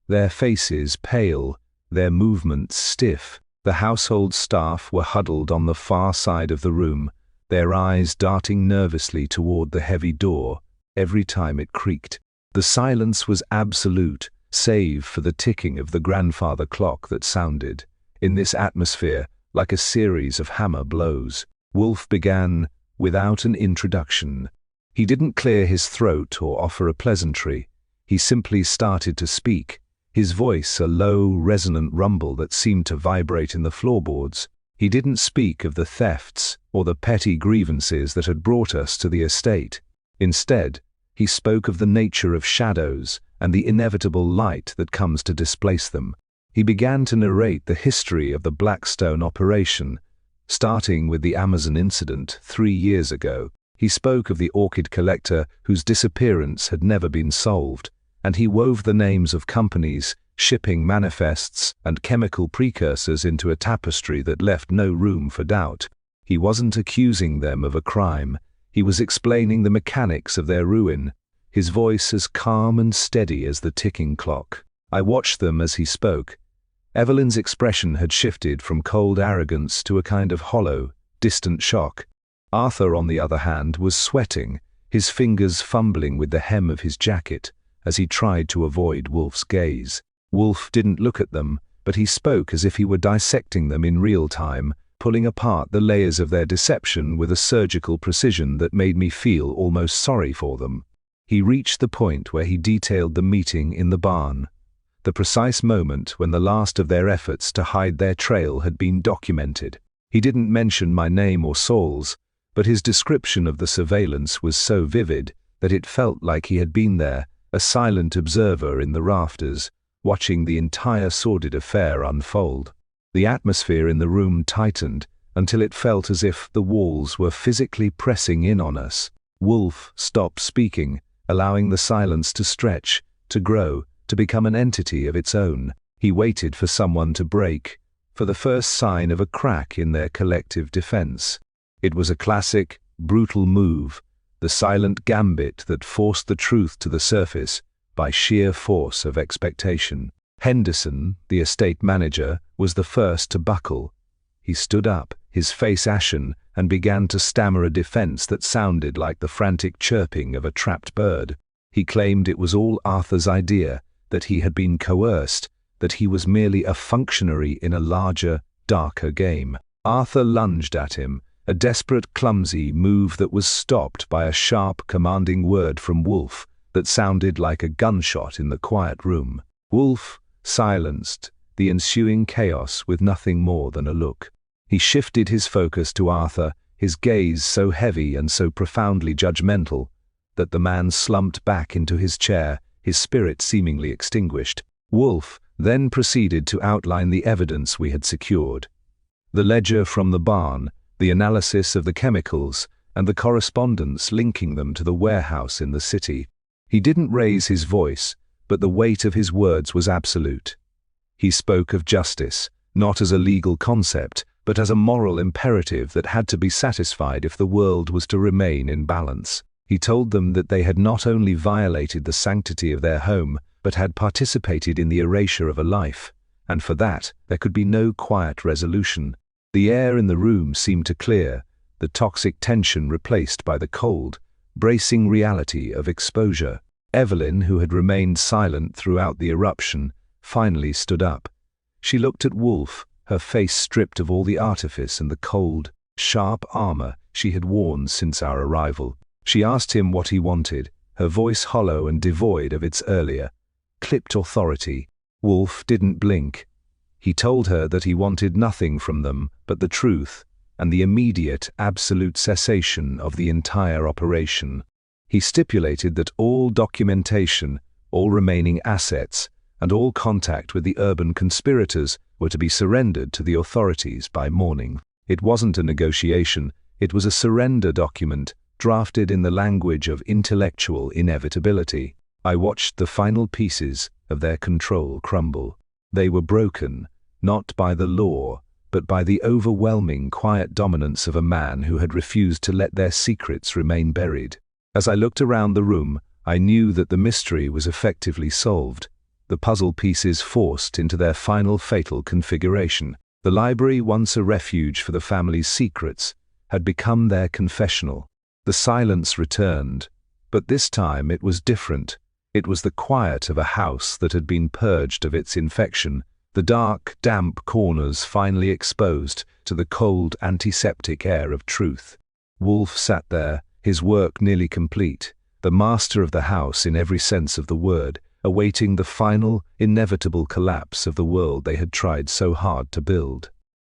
Speaker 2: their faces pale, their movements stiff. The household staff were huddled on the far side of the room, their eyes darting nervously toward the heavy door every time it creaked. The silence was absolute, save for the ticking of the grandfather clock that sounded, in this atmosphere, like a series of hammer blows. Wolfe began without an introduction. He didn't clear his throat or offer a pleasantry. He simply started to speak, his voice a low, resonant rumble that seemed to vibrate in the floorboards. He didn't speak of the thefts or the petty grievances that had brought us to the estate. Instead, he spoke of the nature of shadows and the inevitable light that comes to displace them. He began to narrate the history of the Blackstone operation, starting with the Amazon incident 3 years ago. He spoke of the orchid collector whose disappearance had never been solved, and he wove the names of companies, shipping manifests, and chemical precursors into a tapestry that left no room for doubt. He wasn't accusing them of a crime. He was explaining the mechanics of their ruin, his voice as calm and steady as the ticking clock. I watched them as he spoke. Evelyn's expression had shifted from cold arrogance to a kind of hollow, distant shock. Arthur, on the other hand, was sweating, his fingers fumbling with the hem of his jacket as he tried to avoid Wolfe's gaze. Wolfe didn't look at them, but he spoke as if he were dissecting them in real time, pulling apart the layers of their deception with a surgical precision that made me feel almost sorry for them. He reached the point where he detailed the meeting in the barn, the precise moment when the last of their efforts to hide their trail had been documented. He didn't mention my name or Saul's, but his description of the surveillance was so vivid that it felt like he had been there, a silent observer in the rafters, watching the entire sordid affair unfold. The atmosphere in the room tightened until it felt as if the walls were physically pressing in on us. Wolfe stopped speaking, allowing the silence to stretch, to grow, to become an entity of its own. He waited for someone to break, for the first sign of a crack in their collective defense. It was a classic, brutal move, the silent gambit that forced the truth to the surface by sheer force of expectation. Henderson, the estate manager, was the first to buckle. He stood up, his face ashen, and began to stammer a defense that sounded like the frantic chirping of a trapped bird. He claimed it was all Arthur's idea, that he had been coerced, that he was merely a functionary in a larger, darker game. Arthur lunged at him, a desperate, clumsy move that was stopped by a sharp, commanding word from Wolfe that sounded like a gunshot in the quiet room. Wolfe silenced the ensuing chaos with nothing more than a look. He shifted his focus to Arthur, his gaze so heavy and so profoundly judgmental that the man slumped back into his chair, his spirit seemingly extinguished. Wolfe then proceeded to outline the evidence we had secured. The ledger from the barn, the analysis of the chemicals, and the correspondence linking them to the warehouse in the city. He didn't raise his voice, but the weight of his words was absolute. He spoke of justice, not as a legal concept, but as a moral imperative that had to be satisfied if the world was to remain in balance. He told them that they had not only violated the sanctity of their home, but had participated in the erasure of a life, and for that there could be no quiet resolution. The air in the room seemed to clear, the toxic tension replaced by the cold, bracing reality of exposure. Evelyn, who had remained silent throughout the eruption, finally stood up. She looked at Wolfe, her face stripped of all the artifice and the cold, sharp armor she had worn since our arrival. She asked him what he wanted, her voice hollow and devoid of its earlier, clipped authority. Wolfe didn't blink. He told her that he wanted nothing from them but the truth and the immediate, absolute cessation of the entire operation. He stipulated that all documentation, all remaining assets, and all contact with the urban conspirators were to be surrendered to the authorities by morning. It wasn't a negotiation, it was a surrender document drafted in the language of intellectual inevitability. I watched the final pieces of their control crumble. They were broken, not by the law, but by the overwhelming quiet dominance of a man who had refused to let their secrets remain buried. As I looked around the room, I knew that the mystery was effectively solved, the puzzle pieces forced into their final fatal configuration. The library, once a refuge for the family's secrets, had become their confessional. The silence returned, but this time it was different. It was the quiet of a house that had been purged of its infection, the dark, damp corners finally exposed to the cold, antiseptic air of truth. Wolfe sat there, his work nearly complete, the master of the house in every sense of the word, awaiting the final, inevitable collapse of the world they had tried so hard to build.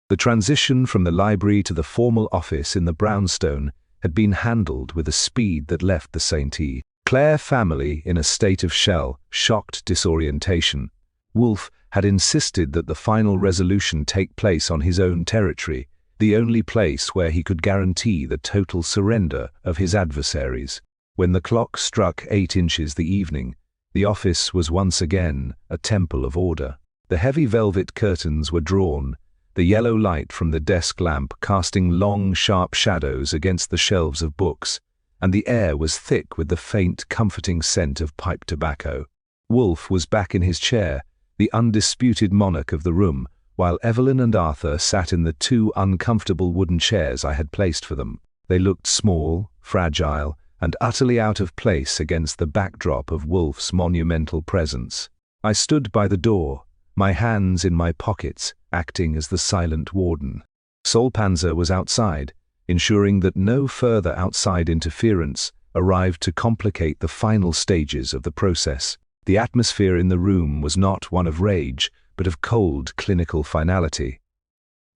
Speaker 2: The transition from the library to the formal office in the brownstone had been handled with a speed that left the St. Clair family in a state of shocked disorientation. Wolfe had insisted that the final resolution take place on his own territory, the only place where he could guarantee the total surrender of his adversaries. When the clock struck 8 inches the evening, the office was once again a temple of order. The heavy velvet curtains were drawn, the yellow light from the desk lamp casting long, sharp shadows against the shelves of books, and the air was thick with the faint, comforting scent of pipe tobacco. Wolfe was back in his chair, the undisputed monarch of the room, while Evelyn and Arthur sat in the 2 uncomfortable wooden chairs I had placed for them. They looked small, fragile, and utterly out of place against the backdrop of Wolfe's monumental presence. I stood by the door, my hands in my pockets, acting as the silent warden. Solpanzer was outside, ensuring that no further outside interference arrived to complicate the final stages of the process. The atmosphere in the room was not one of rage, but of cold, clinical finality.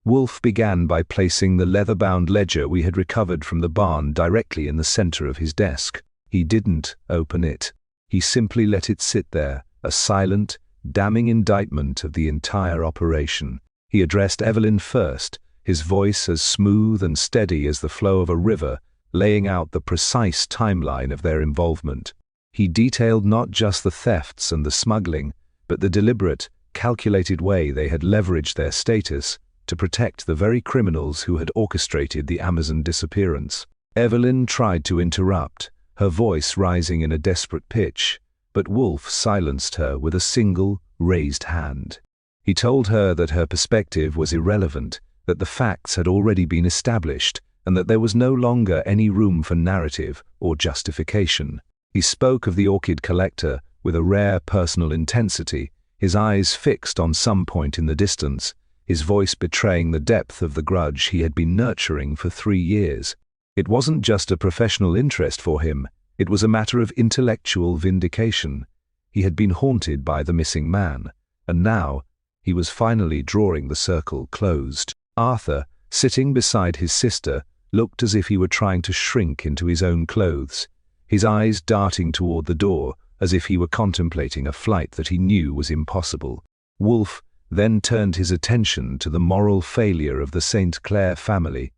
Speaker 2: Wolfe began by placing the leather-bound ledger we had recovered from the barn directly in the center of his desk. He didn't open it. He simply let it sit there, a silent, damning indictment of the entire operation. He addressed Evelyn first, his voice as smooth and steady as the flow of a river, laying out the precise timeline of their involvement. He detailed not just the thefts and the smuggling, but the deliberate, calculated way they had leveraged their status to protect the very criminals who had orchestrated the Amazon disappearance. Evelyn tried to interrupt, her voice rising in a desperate pitch, but Wolfe silenced her with a single, raised hand. He told her that her perspective was irrelevant, that the facts had already been established, and that there was no longer any room for narrative or justification. He spoke of the orchid collector with a rare personal intensity, his eyes fixed on some point in the distance, his voice betraying the depth of the grudge he had been nurturing for 3 years. It wasn't just a professional interest for him, it was a matter of intellectual vindication. He had been haunted by the missing man, and now he was finally drawing the circle closed. Arthur, sitting beside his sister, looked as if he were trying to shrink into his own clothes, his eyes darting toward the door as if he were contemplating a flight that he knew was impossible. Wolfe then turned his attention to the moral failure of the St. Clair family,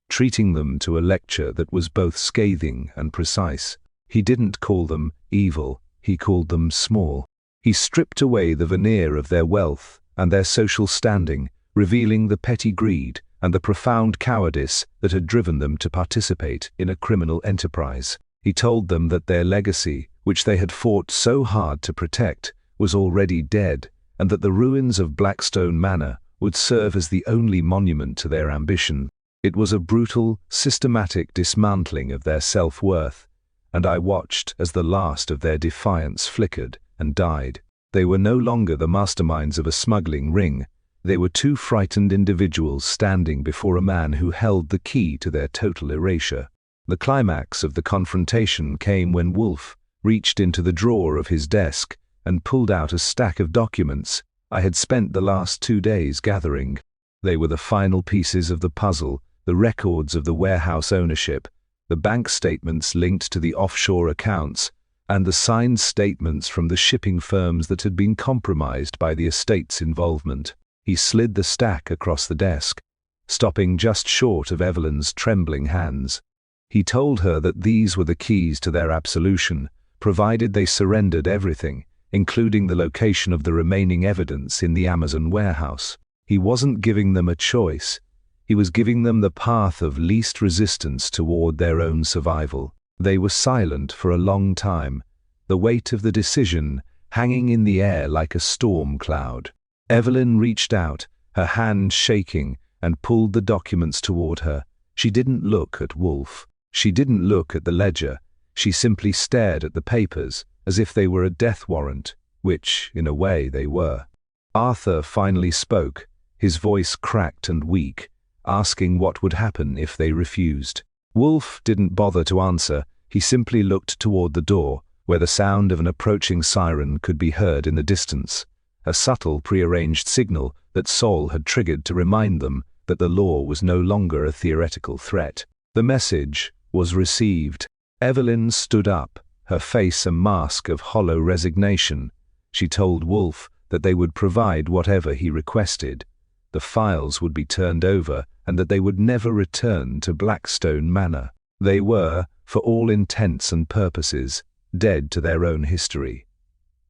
Speaker 2: treating them to a lecture that was both scathing and precise. He didn't call them evil, he called them small. He stripped away the veneer of their wealth and their social standing, revealing the petty greed and the profound cowardice that had driven them to participate in a criminal enterprise. He told them that their legacy, which they had fought so hard to protect, was already dead, and that the ruins of Blackstone Manor would serve as the only monument to their ambition. It was a brutal, systematic dismantling of their self-worth, and I watched as the last of their defiance flickered and died. They were no longer the masterminds of a smuggling ring. They were 2 frightened individuals standing before a man who held the key to their total erasure. The climax of the confrontation came when Wolfe reached into the drawer of his desk and pulled out a stack of documents I had spent the last 2 days gathering. They were the final pieces of the puzzle, the records of the warehouse ownership, the bank statements linked to the offshore accounts, and the signed statements from the shipping firms that had been compromised by the estate's involvement. He slid the stack across the desk, stopping just short of Evelyn's trembling hands. He told her that these were the keys to their absolution, provided they surrendered everything, including the location of the remaining evidence in the Amazon warehouse. He wasn't giving them a choice. He was giving them the path of least resistance toward their own survival. They were silent for a long time, the weight of the decision hanging in the air like a storm cloud. Evelyn reached out, her hand shaking, and pulled the documents toward her. She didn't look at Wolfe. She didn't look at the ledger. She simply stared at the papers, as if they were a death warrant, which, in a way, they were. Arthur finally spoke, his voice cracked and weak, asking what would happen if they refused. Wolfe didn't bother to answer. He simply looked toward the door, where the sound of an approaching siren could be heard in the distance, a subtle prearranged signal that Saul had triggered to remind them that the law was no longer a theoretical threat. The message was received. Evelyn stood up, her face a mask of hollow resignation. She told Wolfe that they would provide whatever he requested. The files would be turned over, and that they would never return to Blackstone Manor. They were, for all intents and purposes, dead to their own history.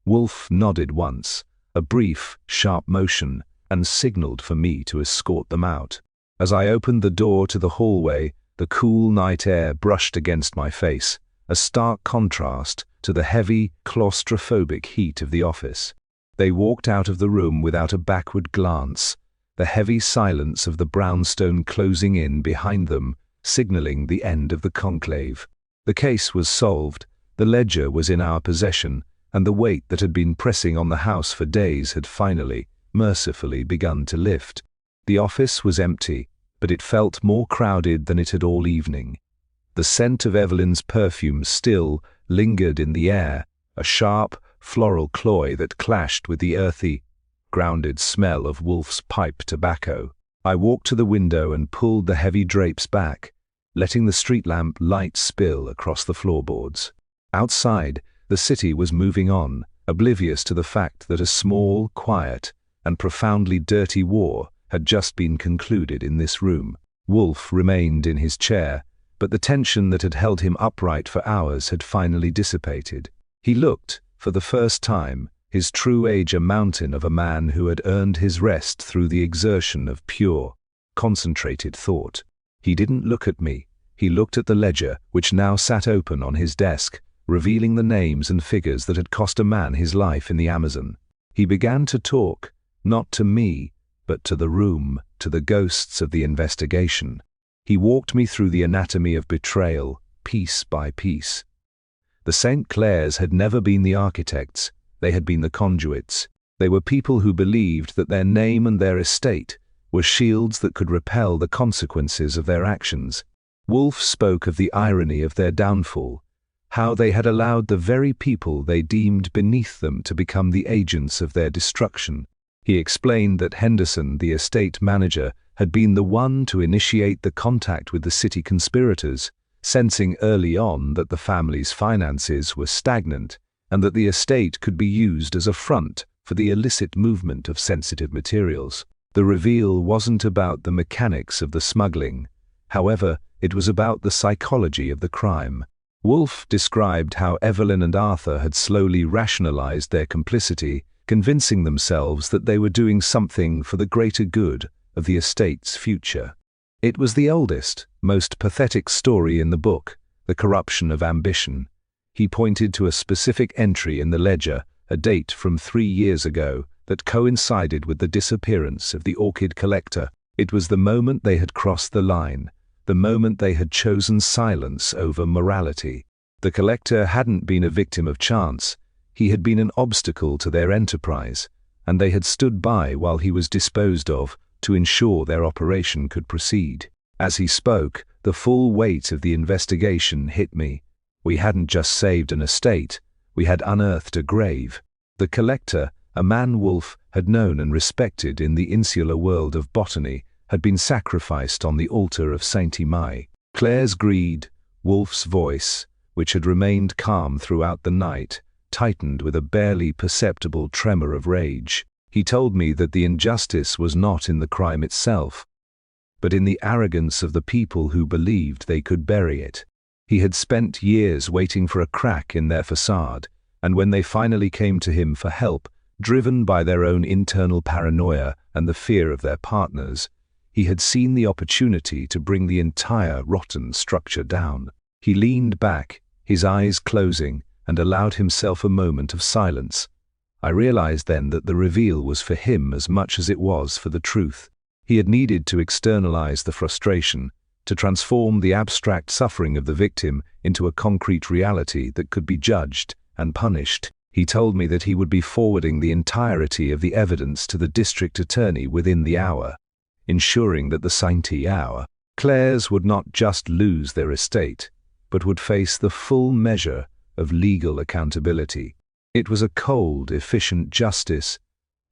Speaker 2: Wolfe nodded once, a brief, sharp motion, and signaled for me to escort them out. As I opened the door to the hallway, the cool night air brushed against my face, a stark contrast to the heavy, claustrophobic heat of the office. They walked out of the room without a backward glance, the heavy silence of the brownstone closing in behind them, signaling the end of the conclave. The case was solved, the ledger was in our possession, and the weight that had been pressing on the house for days had finally, mercifully begun to lift. The office was empty, but it felt more crowded than it had all evening. The scent of Evelyn's perfume still lingered in the air, a sharp, floral cloy that clashed with the earthy, grounded smell of Wolfe's pipe tobacco. I walked to the window and pulled the heavy drapes back, letting the street lamp light spill across the floorboards. Outside, the city was moving on, oblivious to the fact that a small, quiet, and profoundly dirty war had just been concluded in this room. Wolfe remained in his chair, but the tension that had held him upright for hours had finally dissipated. He looked, for the first time, his true age a mountain of a man who had earned his rest through the exertion of pure, concentrated thought. He didn't look at me. He looked at the ledger, which now sat open on his desk, revealing the names and figures that had cost a man his life in the Amazon. He began to talk, not to me, but to the room, to the ghosts of the investigation. He walked me through the anatomy of betrayal, piece by piece. The St. Clairs had never been the architects, they had been the conduits. They were people who believed that their name and their estate were shields that could repel the consequences of their actions. Wolfe spoke of the irony of their downfall, how they had allowed the very people they deemed beneath them to become the agents of their destruction. He explained that Henderson, the estate manager, had been the one to initiate the contact with the city conspirators, sensing early on that the family's finances were stagnant and that the estate could be used as a front for the illicit movement of sensitive materials. The reveal wasn't about the mechanics of the smuggling. However, it was about the psychology of the crime. Wolfe described how Evelyn and Arthur had slowly rationalized their complicity, convincing themselves that they were doing something for the greater good of the estate's future. It was the oldest, most pathetic story in the book, the corruption of ambition. He pointed to a specific entry in the ledger, a date from 3 years ago, that coincided with the disappearance of the orchid collector. It was the moment they had crossed the line, the moment they had chosen silence over morality. The collector hadn't been a victim of chance. He had been an obstacle to their enterprise, and they had stood by while he was disposed of to ensure their operation could proceed. As he spoke, the full weight of the investigation hit me. We hadn't just saved an estate, we had unearthed a grave. The collector, a man Wolfe had known and respected in the insular world of botany, had been sacrificed on the altar of Saint Imai. Claire's greed, Wolfe's voice, which had remained calm throughout the night, tightened with a barely perceptible tremor of rage. He told me that the injustice was not in the crime itself, but in the arrogance of the people who believed they could bury it. He had spent years waiting for a crack in their facade, and when they finally came to him for help, driven by their own internal paranoia and the fear of their partners, he had seen the opportunity to bring the entire rotten structure down. He leaned back, his eyes closing, and allowed himself a moment of silence. I realized then that the reveal was for him as much as it was for the truth. He had needed to externalize the frustration, to transform the abstract suffering of the victim into a concrete reality that could be judged and punished. He told me that he would be forwarding the entirety of the evidence to the district attorney within the hour, ensuring that the Saint-Hour Clares would not just lose their estate, but would face the full measure of legal accountability. It was a cold, efficient justice,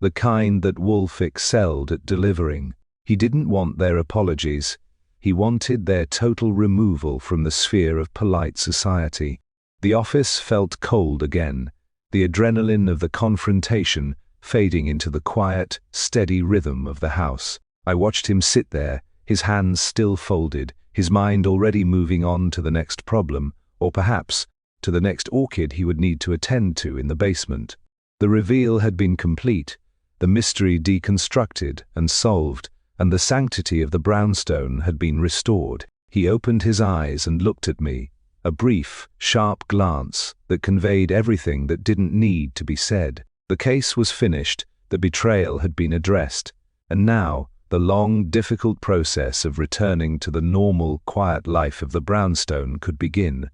Speaker 2: the kind that Wolfe excelled at delivering. He didn't want their apologies. He wanted their total removal from the sphere of polite society. The office felt cold again, the adrenaline of the confrontation fading into the quiet, steady rhythm of the house. I watched him sit there, his hands still folded, his mind already moving on to the next problem, or perhaps to the next orchid he would need to attend to in the basement. The reveal had been complete, the mystery deconstructed and solved, and the sanctity of the brownstone had been restored. He opened his eyes and looked at me, a brief, sharp glance that conveyed everything that didn't need to be said. The case was finished, the betrayal had been addressed, and now the long, difficult process of returning to the normal, quiet life of the brownstone could begin.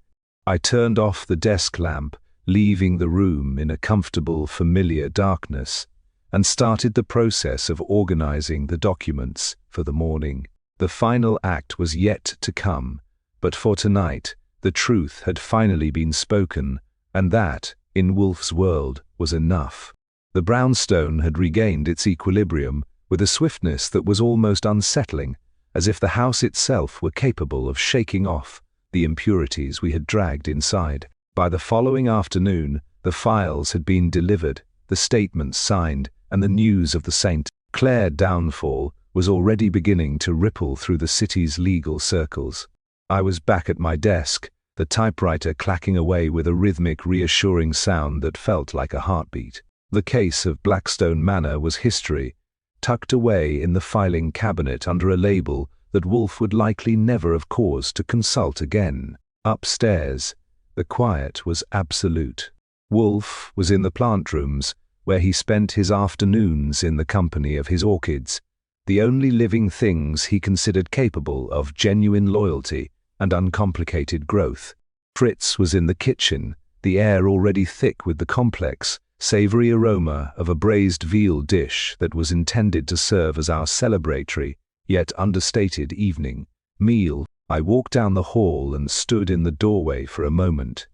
Speaker 2: I turned off the desk lamp, leaving the room in a comfortable, familiar darkness, and started the process of organizing the documents for the morning. The final act was yet to come, but for tonight, the truth had finally been spoken, and that, in Wolfe's world, was enough. The brownstone had regained its equilibrium with a swiftness that was almost unsettling, as if the house itself were capable of shaking off the impurities we had dragged inside. By the following afternoon, the files had been delivered, the statements signed, and the news of the St. Clair downfall was already beginning to ripple through the city's legal circles. I was back at my desk, the typewriter clacking away with a rhythmic, reassuring sound that felt like a heartbeat. The case of Blackstone Manor was history, tucked away in the filing cabinet under a label that Wolfe would likely never have cause to consult again. Upstairs, the quiet was absolute. Wolfe was in the plant rooms, where he spent his afternoons in the company of his orchids, the only living things he considered capable of genuine loyalty and uncomplicated growth. Fritz was in the kitchen, the air already thick with the complex, savory aroma of a braised veal dish that was intended to serve as our celebratory, yet understated evening meal. I walked down the hall and stood in the doorway for a moment,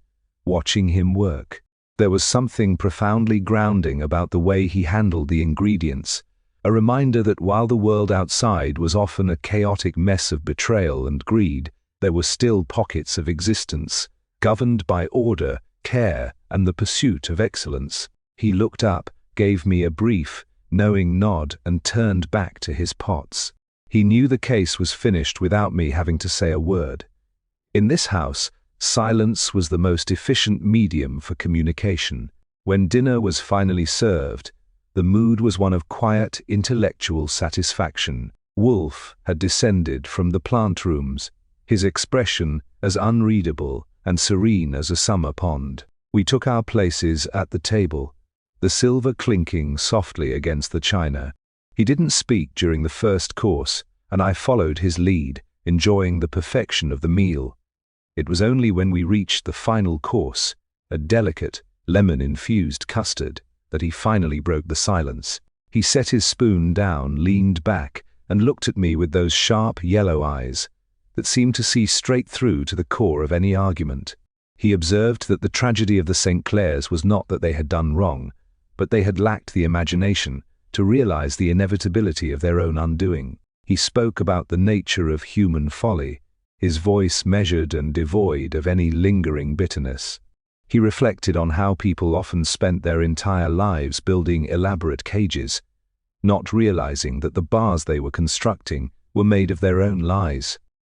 Speaker 2: watching him work. There was something profoundly grounding about the way he handled the ingredients, a reminder that while the world outside was often a chaotic mess of betrayal and greed, there were still pockets of existence, governed by order, care, and the pursuit of excellence. He looked up, gave me a brief, knowing nod, and turned back to his pots. He knew the case was finished without me having to say a word. In this house, silence was the most efficient medium for communication. When dinner was finally served, the mood was one of quiet, intellectual satisfaction. Wolfe had descended from the plant rooms, his expression as unreadable and serene as a summer pond. We took our places at the table, the silver clinking softly against the china. He didn't speak during the first course, and I followed his lead, enjoying the perfection of the meal. It was only when we reached the final course, a delicate, lemon-infused custard, that he finally broke the silence. He set his spoon down, leaned back, and looked at me with those sharp yellow eyes that seemed to see straight through to the core of any argument. He observed that the tragedy of the St. Clairs was not that they had done wrong, but they had lacked the imagination to realize the inevitability of their own undoing. He spoke about the nature of human folly, his voice measured and devoid of any lingering bitterness. He reflected on how people often spent their entire lives building elaborate cages, not realizing that the bars they were constructing were made of their own lies.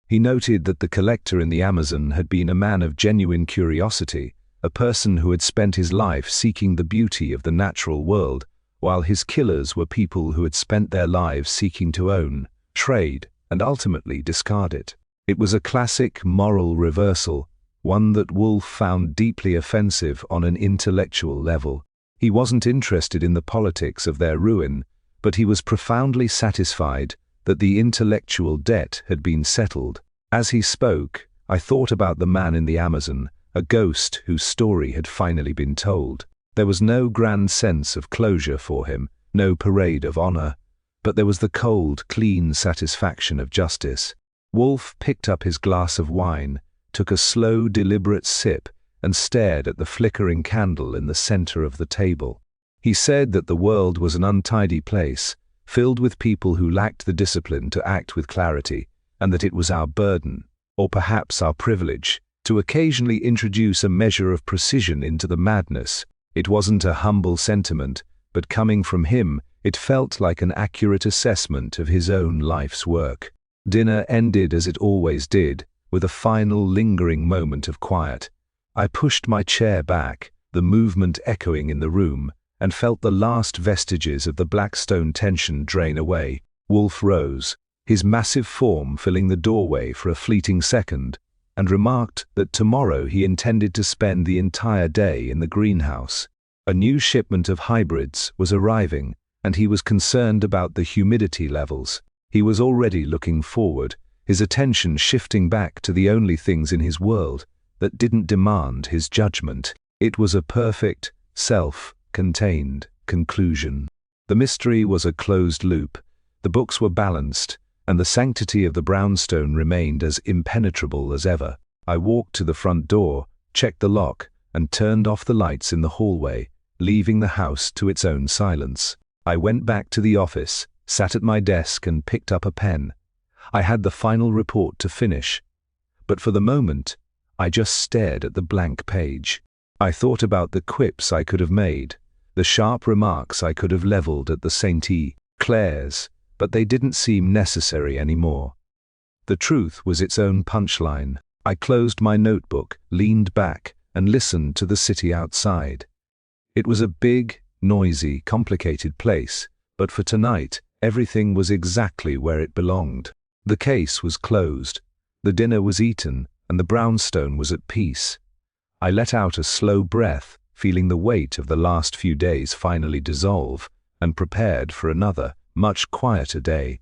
Speaker 2: He noted that the collector in the Amazon had been a man of genuine curiosity, a person who had spent his life seeking the beauty of the natural world, while his killers were people who had spent their lives seeking to own, trade, and ultimately discard it. It was a classic moral reversal, one that Wolfe found deeply offensive on an intellectual level. He wasn't interested in the politics of their ruin, but he was profoundly satisfied that the intellectual debt had been settled. As he spoke, I thought about the man in the Amazon, a ghost whose story had finally been told. There was no grand sense of closure for him, no parade of honor, but there was the cold, clean satisfaction of justice. Wolfe picked up his glass of wine, took a slow, deliberate sip, and stared at the flickering candle in the center of the table. He said that the world was an untidy place, filled with people who lacked the discipline to act with clarity, and that it was our burden, or perhaps our privilege, to occasionally introduce a measure of precision into the madness. It wasn't a humble sentiment, but coming from him, it felt like an accurate assessment of his own life's work. Dinner ended as it always did, with a final lingering moment of quiet. I pushed my chair back, the movement echoing in the room, and felt the last vestiges of the Blackstone tension drain away. Wolfe rose, his massive form filling the doorway for a fleeting second, and remarked that tomorrow he intended to spend the entire day in the greenhouse. A new shipment of hybrids was arriving, and he was concerned about the humidity levels. He was already looking forward, his attention shifting back to the only things in his world that didn't demand his judgment. It was a perfect, self-contained conclusion. The mystery was a closed loop, the books were balanced, and the sanctity of the brownstone remained as impenetrable as ever. I walked to the front door, checked the lock, and turned off the lights in the hallway, leaving the house to its own silence. I went back to the office, sat at my desk and picked up a pen. I had the final report to finish, but for the moment, I just stared at the blank page. I thought about the quips I could have made, the sharp remarks I could have leveled at the St. Clairs, but they didn't seem necessary anymore. The truth was its own punchline. I closed my notebook, leaned back, and listened to the city outside. It was a big, noisy, complicated place, but for tonight, everything was exactly where it belonged. The case was closed, the dinner was eaten, and the brownstone was at peace. I let out a slow breath, feeling the weight of the last few days finally dissolve, and prepared for another, much quieter day.